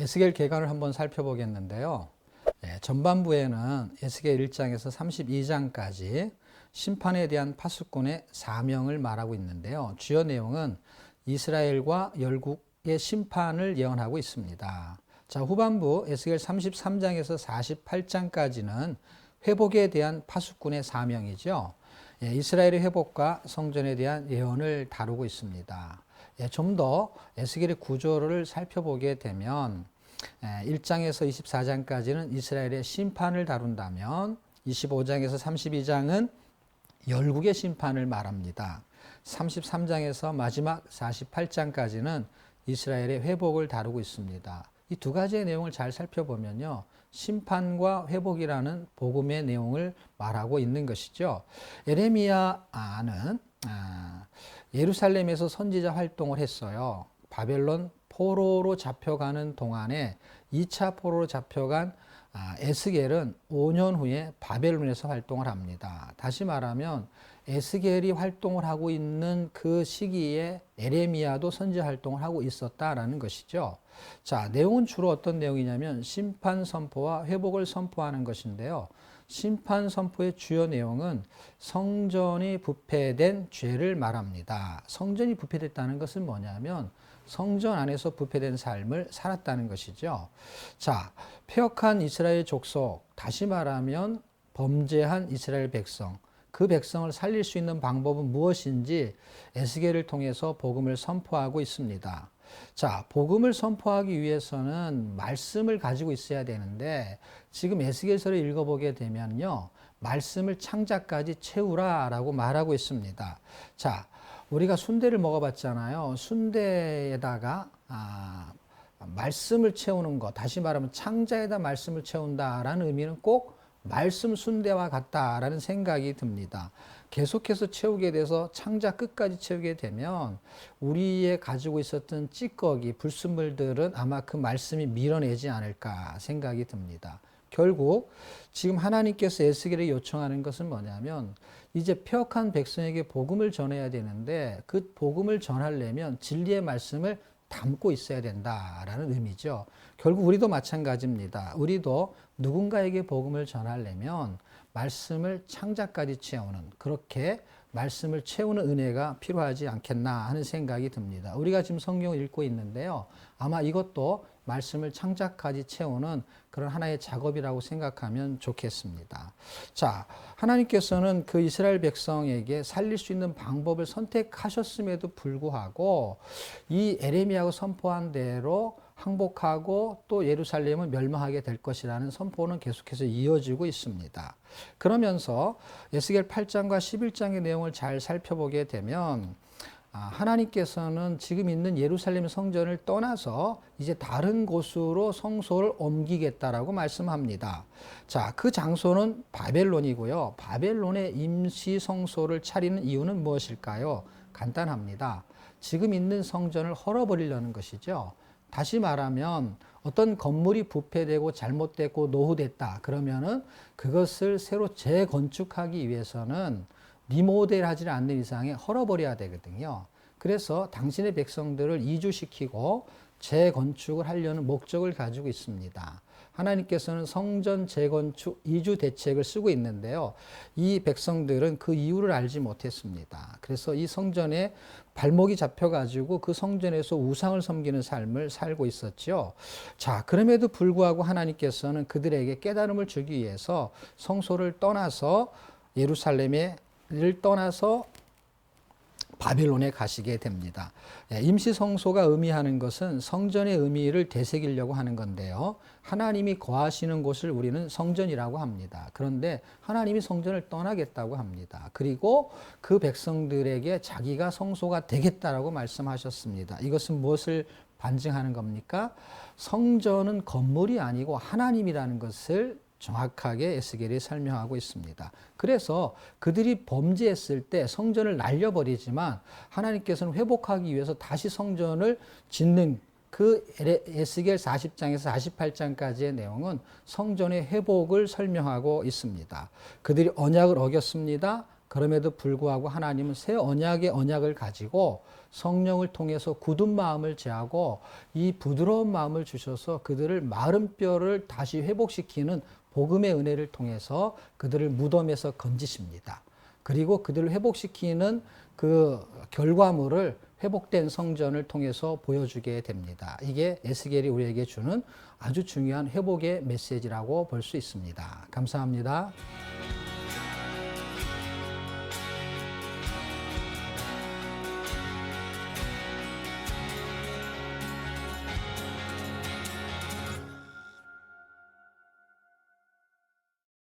에스겔 계관을 한번 살펴보겠는데요. 전반부에는 에스겔 1장에서 32장까지 심판에 대한 파수꾼의 사명을 말하고 있는데요. 주요 내용은 이스라엘과 열국의 심판을 예언하고 있습니다. 자, 후반부 에스겔 33장에서 48장까지는 회복에 대한 파수꾼의 사명이죠. 이스라엘의 회복과 성전에 대한 예언을 다루고 있습니다. 좀 더 에스겔의 구조를 살펴보게 되면 1장에서 24장까지는 이스라엘의 심판을 다룬다면 25장에서 32장은 열국의 심판을 말합니다. 33장에서 마지막 48장까지는 이스라엘의 회복을 다루고 있습니다. 이 두 가지의 내용을 잘 살펴보면요, 심판과 회복이라는 복음의 내용을 말하고 있는 것이죠. 에레미야는 예루살렘에서 선지자 활동을 했어요. 바벨론 포로로 잡혀가는 동안에 2차 포로로 잡혀간 에스겔은 5년 후에 바벨론에서 활동을 합니다. 다시 말하면 에스겔이 활동을 하고 있는 그 시기에 에레미야도 선지자 활동을 하고 있었다라는 것이죠. 자, 내용은 주로 어떤 내용이냐면 심판 선포와 회복을 선포하는 것인데요. 심판 선포의 주요 내용은 성전이 부패된 죄를 말합니다. 성전이 부패됐다는 것은 뭐냐면 성전 안에서 부패된 삶을 살았다는 것이죠. 자, 패역한 이스라엘 족속, 다시 말하면 범죄한 이스라엘 백성, 그 백성을 살릴 수 있는 방법은 무엇인지 에스겔을 통해서 복음을 선포하고 있습니다. 자, 복음을 선포하기 위해서는 말씀을 가지고 있어야 되는데 지금 에스겔서를 읽어보게 되면요, 말씀을 창자까지 채우라라고 말하고 있습니다. 자, 우리가 순대를 먹어봤잖아요. 순대에다가 말씀을 채우는 것, 다시 말하면 창자에다 말씀을 채운다라는 의미는 꼭 말씀 순대와 같다라는 생각이 듭니다. 계속해서 채우게 돼서 창자 끝까지 채우게 되면 우리의 가지고 있었던 찌꺼기, 불순물들은 아마 그 말씀이 밀어내지 않을까 생각이 듭니다. 결국 지금 하나님께서 에스겔에 요청하는 것은 뭐냐면 이제 패역한 백성에게 복음을 전해야 되는데 그 복음을 전하려면 진리의 말씀을 담고 있어야 된다라는 의미죠. 결국 우리도 마찬가지입니다. 우리도 누군가에게 복음을 전하려면 말씀을 창자까지 채우는, 그렇게 말씀을 채우는 은혜가 필요하지 않겠나 하는 생각이 듭니다. 우리가 지금 성경을 읽고 있는데요, 아마 이것도 말씀을 창자까지 채우는 그런 하나의 작업이라고 생각하면 좋겠습니다. 자, 하나님께서는 그 이스라엘 백성에게 살릴 수 있는 방법을 선택하셨음에도 불구하고 이 에레미야가 선포한 대로 항복하고 또 예루살렘은 멸망하게 될 것이라는 선포는 계속해서 이어지고 있습니다. 그러면서 에스겔 8장과 11장의 내용을 잘 살펴보게 되면 하나님께서는 지금 있는 예루살렘 성전을 떠나서 이제 다른 곳으로 성소를 옮기겠다라고 말씀합니다. 자, 그 장소는 바벨론이고요. 바벨론의 임시 성소를 차리는 이유는 무엇일까요? 간단합니다. 지금 있는 성전을 헐어버리려는 것이죠. 다시 말하면 어떤 건물이 부패되고 잘못됐고 노후됐다 그러면은 그것을 새로 재건축하기 위해서는 리모델하지 않는 이상에 헐어버려야 되거든요. 그래서 당신의 백성들을 이주시키고 재건축을 하려는 목적을 가지고 있습니다. 하나님께서는 성전 재건축 이주 대책을 쓰고 있는데요. 이 백성들은 그 이유를 알지 못했습니다. 그래서 이 성전에 발목이 잡혀가지고 그 성전에서 우상을 섬기는 삶을 살고 있었죠. 자, 그럼에도 불구하고 하나님께서는 그들에게 깨달음을 주기 위해서 성소를 떠나서 예루살렘을 떠나서 바벨론에 가시게 됩니다. 임시 성소가 의미하는 것은 성전의 의미를 되새기려고 하는 건데요. 하나님이 거하시는 곳을 우리는 성전이라고 합니다. 그런데 하나님이 성전을 떠나겠다고 합니다. 그리고 그 백성들에게 자기가 성소가 되겠다라고 말씀하셨습니다. 이것은 무엇을 반증하는 겁니까? 성전은 건물이 아니고 하나님이라는 것을 정확하게 에스겔이 설명하고 있습니다. 그래서 그들이 범죄했을 때 성전을 날려버리지만 하나님께서는 회복하기 위해서 다시 성전을 짓는 그 에스겔 40장에서 48장까지의 내용은 성전의 회복을 설명하고 있습니다. 그들이 언약을 어겼습니다. 그럼에도 불구하고 하나님은 새 언약의 언약을 가지고 성령을 통해서 굳은 마음을 제하고 이 부드러운 마음을 주셔서 그들을 마른 뼈를 다시 회복시키는 복음의 은혜를 통해서 그들을 무덤에서 건지십니다. 그리고 그들을 회복시키는 그 결과물을 회복된 성전을 통해서 보여주게 됩니다. 이게 에스겔이 우리에게 주는 아주 중요한 회복의 메시지라고 볼 수 있습니다. 감사합니다.